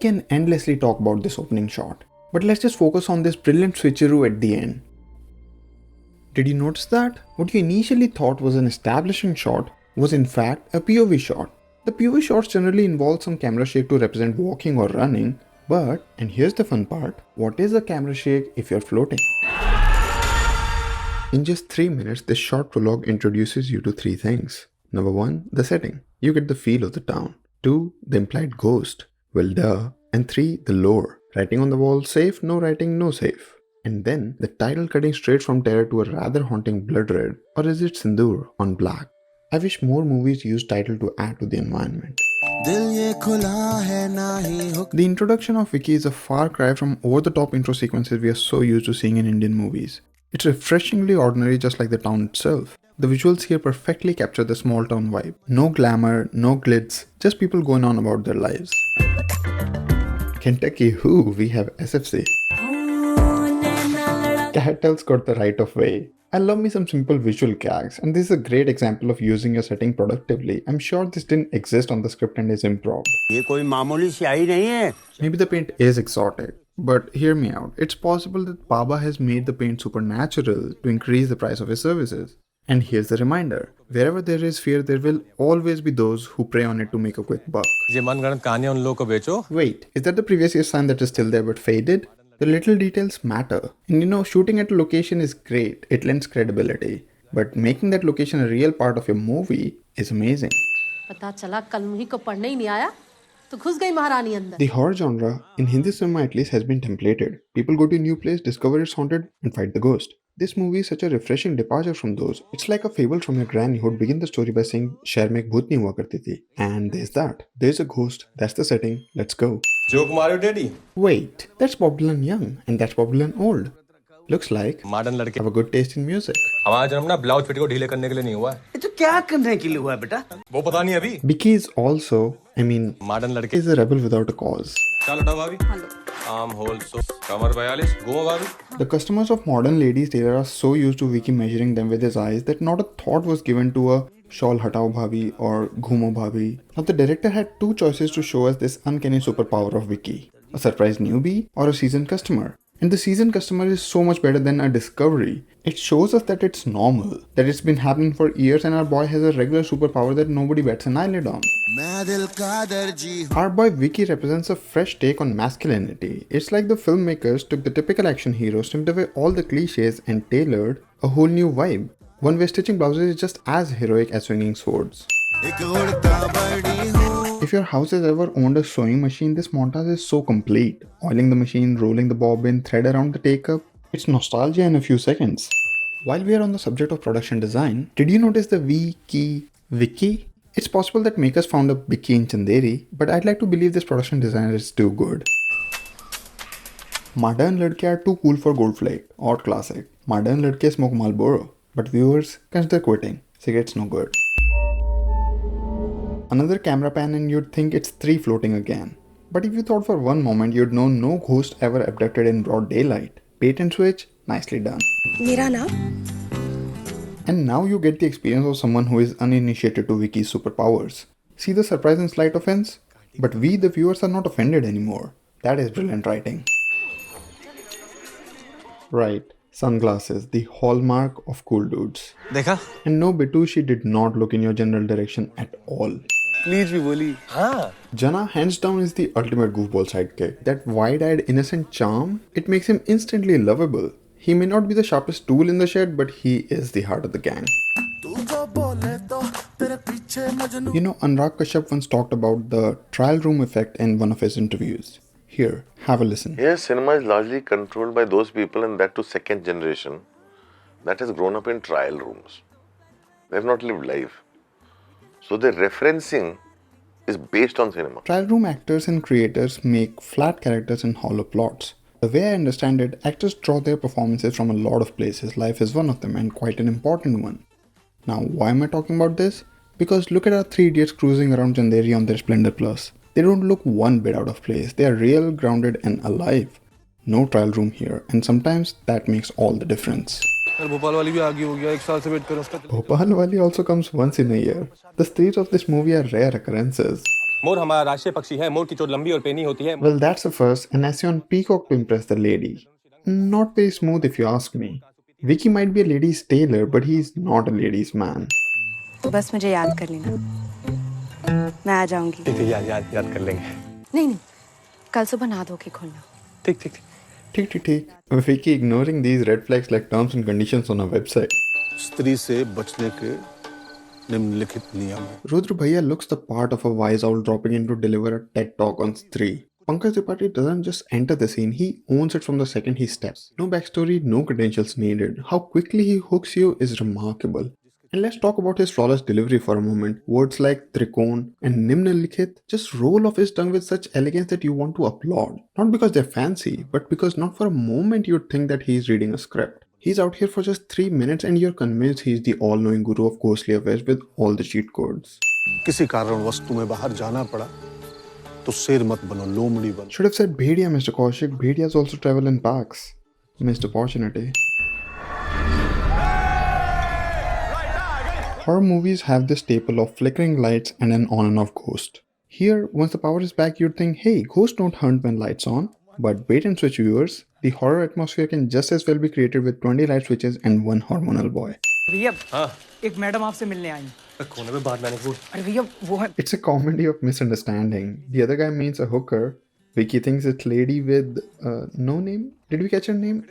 can endlessly talk about this opening shot, but let's just focus on this brilliant switcheroo at the end. Did you notice that? What you initially thought was an establishing shot was in fact a POV shot. The POV shots generally involve some camera shake to represent walking or running, but, and here's the fun part, what is a camera shake if you're floating? In just 3 minutes, this short prologue introduces you to 3 things. Number 1, the setting. You get the feel of the town. 2, the implied ghost. Well, duh. And 3, the lore. Writing on the wall, safe, no writing, no safe. And then, the title cutting straight from terror to a rather haunting blood red, or is it sindoor on black? I wish more movies use title to add to the environment. The introduction of Vicky is a far cry from over-the-top intro sequences we are so used to seeing in Indian movies. It's refreshingly ordinary, just like the town itself. The visuals here perfectly capture the small town vibe. No glamour, no glitz, just people going on about their lives. Kentucky who? We have SFC. Cartel's got the right of way. I love me some simple visual gags, and this is a great example of using your setting productively. I'm sure this didn't exist on the script and is improv. Maybe the paint is exotic, but hear me out. It's possible that Baba has made the paint supernatural to increase the price of his services. And here's the reminder, wherever there is fear, there will always be those who prey on it to make a quick buck. Wait, is that the previous year's sign that is still there but faded? The little details matter. And shooting at a location is great, it lends credibility. But making that location a real part of your movie is amazing. The horror genre, in Hindi cinema at least, has been templated. People go to a new place, discover it's haunted, and fight the ghost. This movie is such a refreshing departure from those. It's like a fable from your granny who'd begin the story by saying, "Shahar mein ek bhoot nahi hua karti thi." And there's that. There's a ghost, that's the setting, let's go. Joke Mario Daddy. Wait, that's Bobble and Young, and that's Bobble and Old. Looks like Modern लड़के have a good taste in music. हमारा जन्म ना blouse पेटी को ढीले करने के लिए नहीं हुआ है। तो क्या करने के लिए हुआ है बेटा? वो पता नहीं अभी। Vicky is also, मॉडर्न लड़के is a rebel without a cause. चल उठा भाभी। आर्म होल्ड सो कमर 42 गो भाभी। The customers of modern ladies tailor are so used to Vicky measuring them with his eyes that not a thought was given to a shawl hatao bhabi or ghumo bhabi. Now the director had 2 choices to show us this uncanny superpower of Vicky. A surprise newbie or a seasoned customer. And the seasoned customer is so much better than a discovery. It shows us that it's normal, that it's been happening for years and our boy has a regular superpower that nobody bats an eyelid on. Our boy Vicky represents a fresh take on masculinity. It's like the filmmakers took the typical action hero, stripped away all the cliches and tailored a whole new vibe. One where stitching blouses is just as heroic as swinging swords. If your house has ever owned a sewing machine, this montage is so complete. Oiling the machine, rolling the bobbin, thread around the take-up. It's nostalgia in a few seconds. While we are on the subject of production design, did you notice the Vicky? It's possible that makers found a Vicky in Chanderi, but I'd like to believe this production designer is too good. Modern ladke are too cool for gold flake or classic. Modern ladke smoke Marlboro, but viewers consider quitting. Cigarettes no good. Another camera pan and you'd think it's 3 floating again. But if you thought for one moment, you'd know no ghost ever abducted in broad daylight. Bait and switch, nicely done. Mera naam? And now you get the experience of someone who is uninitiated to Vicky's superpowers. See the surprise and slight offense? But we, the viewers, are not offended anymore. That is brilliant writing. Right, sunglasses, the hallmark of cool dudes. देखा? And no, Bitu, she did not look in your general direction at all. Please भी बोली. हाँ. Jana, hands down, is the ultimate goofball sidekick. That wide-eyed innocent charm, it makes him instantly lovable. He may not be the sharpest tool in the shed, but he is the heart of the gang. Anurag Kashyap once talked about the trial room effect in one of his interviews. Here, have a listen. Yes, cinema is largely controlled by those people, and that to second generation, that has grown up in trial rooms. They have not lived life. So the referencing is based on cinema. Trial room actors and creators make flat characters and hollow plots. The way I understand it, actors draw their performances from a lot of places. Life is one of them, and quite an important one. Now, why am I talking about this? Because look at our 3 idiots cruising around Chanderi on their Splendor Plus. They don't look one bit out of place. They are real, grounded and alive. No trial room here, and sometimes that makes all the difference. Bhopal वाली भी आगे हो गया, 1 साल से wait कर उसका. Bhopal Wali also comes once in a year. The streets of this movie are rare occurrences. मोर हमारा राष्ट्रीय पक्षी है। मोर की चोट लंबी और पेनी होती है। Well, that's a first, and I see on Peacock to impress the lady. Not very smooth if you ask me. Vicky might be a lady's tailor, but he's not a ladies' man. बस मुझे याद कर लेना, मैं आ जाऊंगी। ठीक है, याद कर लेंगे। नहीं, कल सुबह नहा धो के खोलना। ठीक। ठीक. Vicky ignoring these red flags like terms and conditions on a website. स्त्री से बचने के निम्नलिखित नियम। Rudra Bhaiya looks the part of a wise owl dropping in to deliver a TED talk on Stree. Pankaj Tripathi doesn't just enter the scene, he owns it from the second he steps. No backstory, no credentials needed. How quickly he hooks you is remarkable. And let's talk about his flawless delivery for a moment. Words like Trikon and Nimnalikhit just roll off his tongue with such elegance that you want to applaud. Not because they're fancy, but because not for a moment you'd think that he's reading a script. He's out here for just 3 minutes and you're convinced he's the all-knowing guru of ghostly affairs with all the cheat codes. किसी कारणवश तुम्हें बाहर जाना पड़ा तो शेर मत बनो, लोमड़ी बनो। Should have said Bhediya, Mr. Kaushik. Bhediyas also travel in packs. Missed opportunity. Horror movies have this staple of flickering lights and an on and off ghost. Here, once the power is back, you'd think, hey, ghosts don't hunt when lights on. But wait and switch viewers, the horror atmosphere can just as well be created with 20 light switches and one hormonal boy. भैया, एक madam आपसे मिलने आई। कौन है बात मैंने बोल। अरे भैया वो है। It's a comedy of misunderstanding. The other guy means a hooker. Vicky thinks it's lady with no name. Did we catch her name?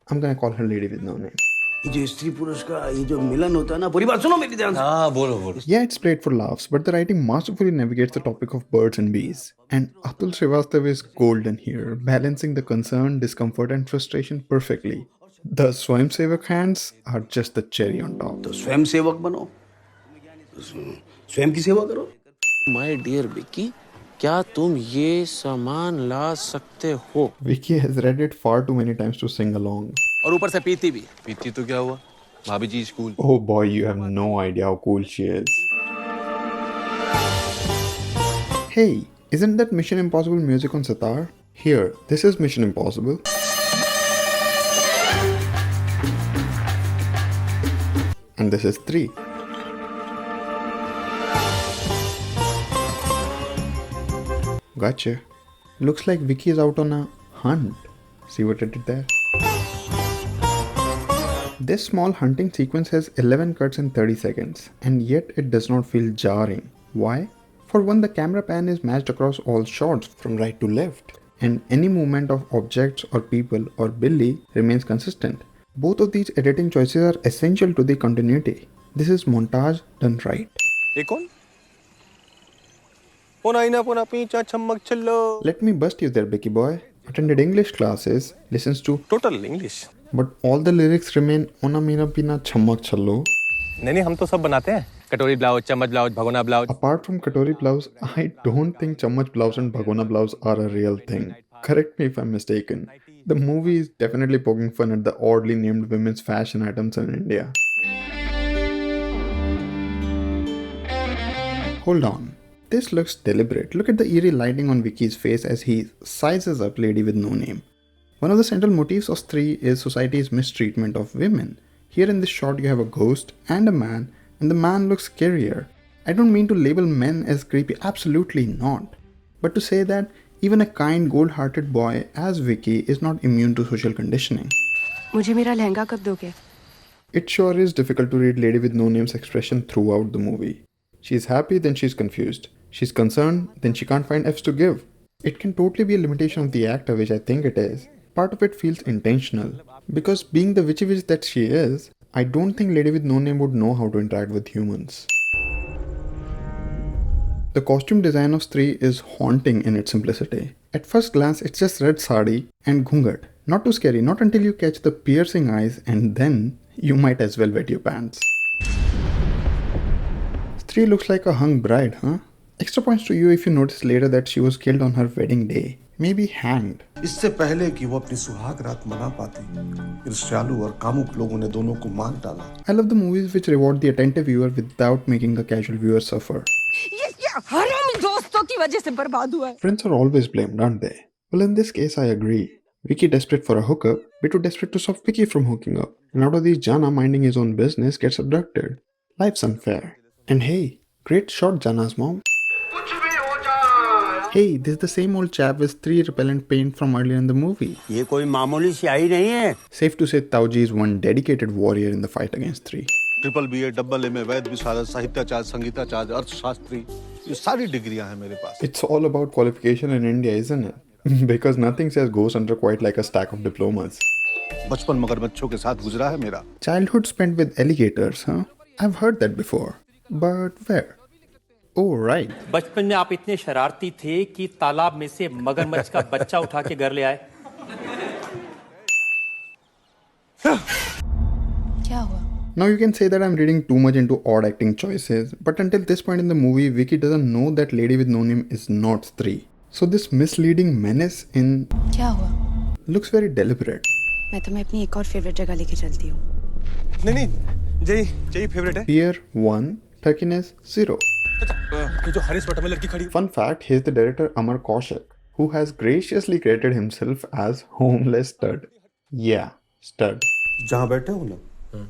I'm gonna call her lady with no name. ये जो स्त्री पुरुष का ये जो मिलन होता है ना, पूरी बात सुनो मेरी ध्यान से। हाँ बोलो। Yeah, it's played for laughs, but the writing masterfully navigates the topic of birds and bees. And Atul Srivastav is golden here, balancing the concern, discomfort, and frustration perfectly. The Swayamsevak hands are just the cherry on top. तो स्वयं सेवक बनो, स्वयं की सेवा करो। My dear Vicky, क्या तुम ये सामान ला सकते हो? Vicky has read it far too many times to sing along. और ऊपर से पीती भी। पीती तो क्या हुआ, भाभी जी school. Oh boy, you have no idea how cool she is. Hey, isn't that Mission Impossible music on sitar? Here, this is Mission Impossible. And this is 3. Gotcha. Looks like Vicky is out on a hunt. See what I did there? This small hunting sequence has 11 cuts in 30 seconds, and yet it does not feel jarring. Why? For one, the camera pan is matched across all shots from right to left, and any movement of objects or people or Billy remains consistent. Both of these editing choices are essential to the continuity. This is montage done right. ये कौन? पोना पीछा छमक चलो। Let me bust you there, Vicky boy. Attended English classes, listens to total English. but all the lyrics remain Ona Meena Pina Chammak Challo. नहीं हम तो सब बनाते हैं। कटोरी ब्लाउज, चम्मच ब्लाउज, भगोना blouse. Apart from Katori blouse, I don't think Chammach blouse and Bhagona blouse are a real thing. Correct me if I'm mistaken. The movie is definitely poking fun at the oddly named women's fashion items in India. Hold on. This looks deliberate. Look at the eerie lighting on Vicky's face as he sizes up lady with no name. One of the central motifs of Stree is society's mistreatment of women. Here in this shot you have a ghost and a man, and the man looks scarier. I don't mean to label men as creepy, absolutely not. But to say that even a kind, gold-hearted boy as Vicky is not immune to social conditioning. मुझे मेरा लहंगा कब दोगे? It sure is difficult to read Lady with No Name's expression throughout the movie. She's happy, then she's confused. She's concerned, then she can't find F's to give. It can totally be a limitation of the actor, which I think it is. Part of it feels intentional. Because being the witchy witch that she is, I don't think Lady with No Name would know how to interact with humans. The costume design of Stree is haunting in its simplicity. At first glance, it's just red sari and ghungat. Not too scary, not until you catch the piercing eyes, and then you might as well wet your pants. Stree looks like a hung bride, huh? Extra points to you if you notice later that she was killed on her wedding day. Maybe hanged. इससे पहले कि वो अपनी सुहाग रात मना पाती, ईर्ष्यालु और कामुक लोगों ने दोनों को मार डाला। I love the movies which reward the attentive viewer without making the casual viewer suffer. ये हरामी दोस्तों की वजह से बर्बाद हुआ है। Friends are always blamed, aren't they? Well, in this case, I agree. Vicky desperate for a hookup, but too desperate to stop Vicky from hooking up. And out of these, Jana minding his own business gets abducted. Life's unfair. And hey, great shot, Jana's mom. कुछ भी Hey, this is the same old chap with Stree repellent paint from earlier in the movie. ये कोई मामूली स्याही नहीं है. Safe to say Tauji is one dedicated warrior in the fight against Stree. Triple BA, double MA, वैध विशारद, साहित्याचार्य, संगीताचार्य, अर्थशास्त्री, ये सारी डिग्रियां हैं मेरे पास. It's all about qualification in India, isn't it? Because nothing says goes under quite like a stack of diplomas. बचपन मगरमच्छों के साथ गुजरा है मेरा. Childhood spent with alligators, huh? I've heard that before. But where? Oh, right. बचपन में आप इतने शरारती थे कि तालाब में से मगरमच्छ का बच्चा उठा के घर ले आए. क्या हुआ? Now you can say that I'm reading too much into odd acting choices, but until this point in the movie, Vicky doesn't know that lady with no name is not Stree. So this misleading menace in क्या हुआ? looks very deliberate. मैं तुम्हें अपनी एक और favourite जगह लेके चलती हूँ. नहीं जय फेवरेट है. Fear 1, Turkiness 0. ये जो हरे स्वेटर में लड़की खड़ी. Fun fact, he's the director Amar Kaushik, who has graciously credited himself as homeless stud. Yeah, stud. जहाँ बैठे हो ना,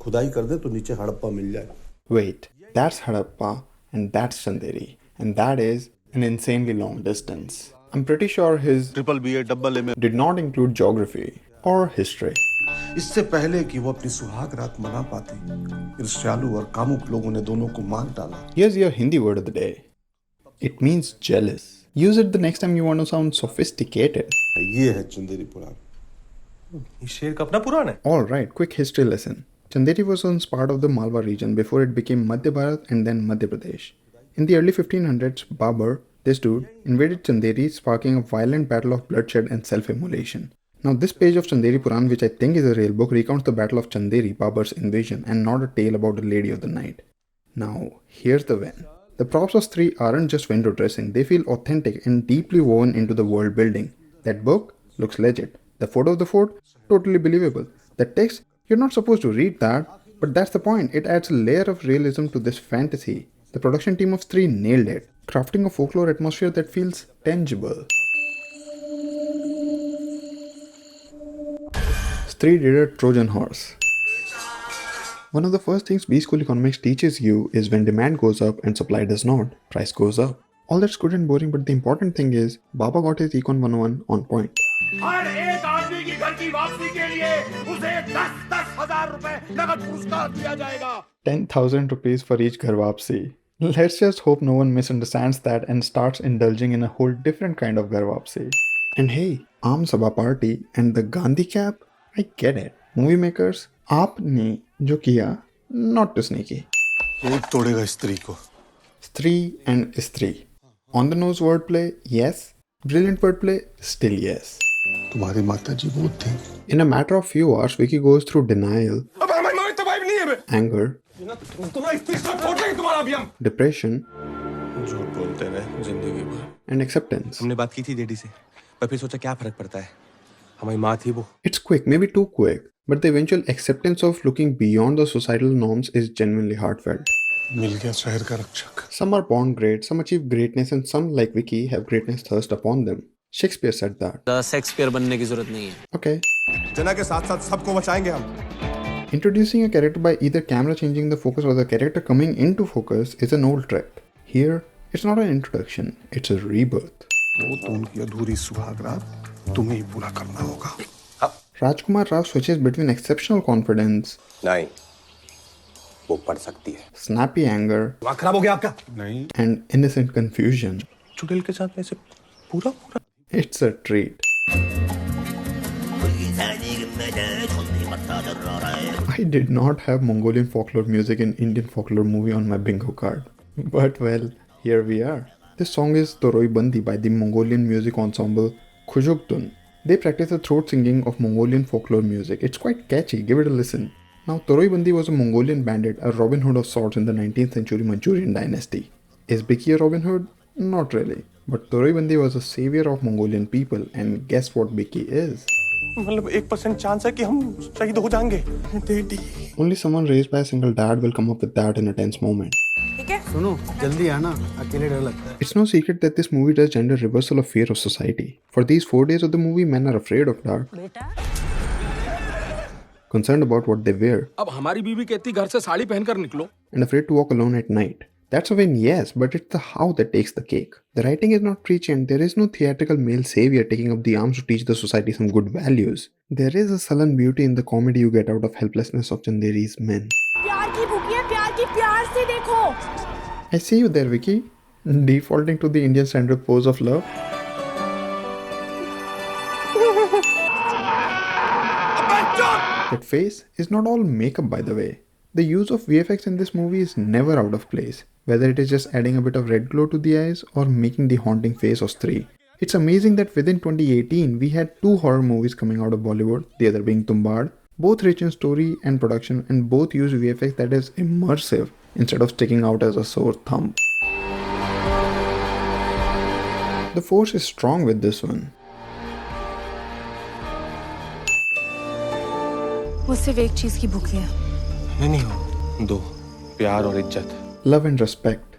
खुदाई कर दे तो नीचे हड़प्पा मिल जाए. Wait, that's Harappa and that's Chanderi, and that is an insanely long distance. I'm pretty sure his triple BA, double MA. did not include geography or history. इससे पहले कि वो अपनी सुहाग रात मना पाती, ईर्ष्यालु और कामुक लोगों ने दोनों को मार डाला. Here's your Hindi word of the day. It means jealous. Use it the next time you want to sound sophisticated. ये है चंदेरी पुराण. ये शेर का अपना पुराण है. Alright, quick history lesson. Chanderi was once part of the Malwa region before it became Madhya Bharat and then Madhya Pradesh. In the early 1500s, Babur, this dude, invaded Chanderi, sparking a violent battle of bloodshed and self-immolation. Now, this page of Chanderi Puran, which I think is a real book, recounts the battle of Chanderi, Babur's invasion, and not a tale about a lady of the night. Now, here's the win. The props of Stree aren't just window dressing, they feel authentic and deeply woven into the world building. That book looks legit. The photo of the fort, totally believable. The text, you're not supposed to read that, but that's the point. It adds a layer of realism to this fantasy. The production team of Stree nailed it, crafting a folklore atmosphere that feels tangible. Stree did a Trojan horse. One of the first things B School Economics teaches you is when demand goes up and supply does not, price goes up. All that's good and boring, but the important thing is Baba got his Econ 101 on point. हर एक आदमी की घर की वापसी के लिए उसे 10,000 रुपए नगद पुरस्कार दिया जाएगा. 10,000 rupees for each ghar wapsi. Let's just hope no one misunderstands that and starts indulging in a whole different kind of ghar wapsi. And hey, Aam Sabha party and the Gandhi cap, I get it. Movie makers, aapne jo kiya, not too sneaky. एक तोड़ेगा स्त्री को. Stree and Stree. On the nose wordplay, yes. Brilliant wordplay, still yes. तुम्हारी माता जी भूत थी. In a matter of few hours, Vicky goes through denial, anger, depression, झूठ बोलते रहे जिंदगी भर. and acceptance. हमने बात की थी डैडी से, पर फिर सोचा क्या फर्क पड़ता है, हमारी माँ थी वो. It's quick, maybe too quick, but the eventual acceptance of looking beyond the societal norms is genuinely heartfelt. मिल गया शहर का रक्षक. Some are born great, some achieve greatness, and some, like Vicky, have greatness thirst upon them. Shakespeare said that. Shakespeare बनने की जरूरत नहीं है. Okay. जना के साथ साथ सबको बचाएंगे हम. Introducing a character by either camera changing the focus or the character coming into focus is an old trick. Here, it's not an introduction, it's a rebirth. वो तो उनकी अधूरी सुहाग रात तुम्हें ही पूरा करना होगा. Rajkumar Rao switches between exceptional confidence, नहीं, वो पढ़ सकती है. snappy anger, दिमाग खराब हो गया आपका? नहीं. and innocent confusion. चुड़ैल के साथ में से पूरा It's a treat. I did not have Mongolian folklore music in Indian folklore movie on my bingo card. But well, here we are. This song is Toroi Bandi by the Mongolian music ensemble Khujugtun. They practice the throat singing of Mongolian folklore music. It's quite catchy, give it a listen. Now, Toroi Bandi was a Mongolian bandit, a Robin Hood of sorts in the 19th century Manchurian dynasty. Is Vicky a Robin Hood? Not really. But Toroi Bandi was a savior of Mongolian people, and guess what Vicky is? मतलब 1% chance है कि हम शहीद हो जाएंगे. Daddy. Only someone raised by a single dad will come up with that in a tense moment. सुनो जल्दी आना, अकेले डर लगता है. It's no secret that this movie does gender reversal of fear of society. For these 4 days of the movie, men are afraid of dark, concerned about what they wear, अब हमारी बीवी कहती घर से साड़ी पहनकर निकलो. and afraid to walk alone at night. That's a win, yes, but it's the how that takes the cake. The writing is not preachy and there is no theatrical male savior taking up the arms to teach the society some good values. There is a sullen beauty in the comedy you get out of helplessness of Chanderi's men. प्यार की भूखी है, प्यार की प्यार से देखो. I see you there, Vicky. Defaulting to the Indian standard pose of love. That face is not all makeup, by the way. The use of VFX in this movie is never out of place, whether it is just adding a bit of red glow to the eyes or making the haunting face of Stree. It's amazing that within 2018 we had two horror movies coming out of Bollywood, the other being Tumbad, both rich in story and production and both use VFX that is immersive instead of sticking out as a sore thumb. The force is strong with this one. वो सिर्फ एक चीज की भूखी है. मैं नहीं हूँ. दो, प्यार और इज्जत. Love and respect.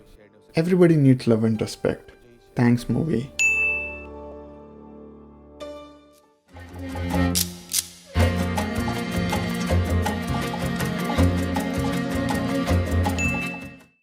Everybody needs love and respect. Thanks, movie.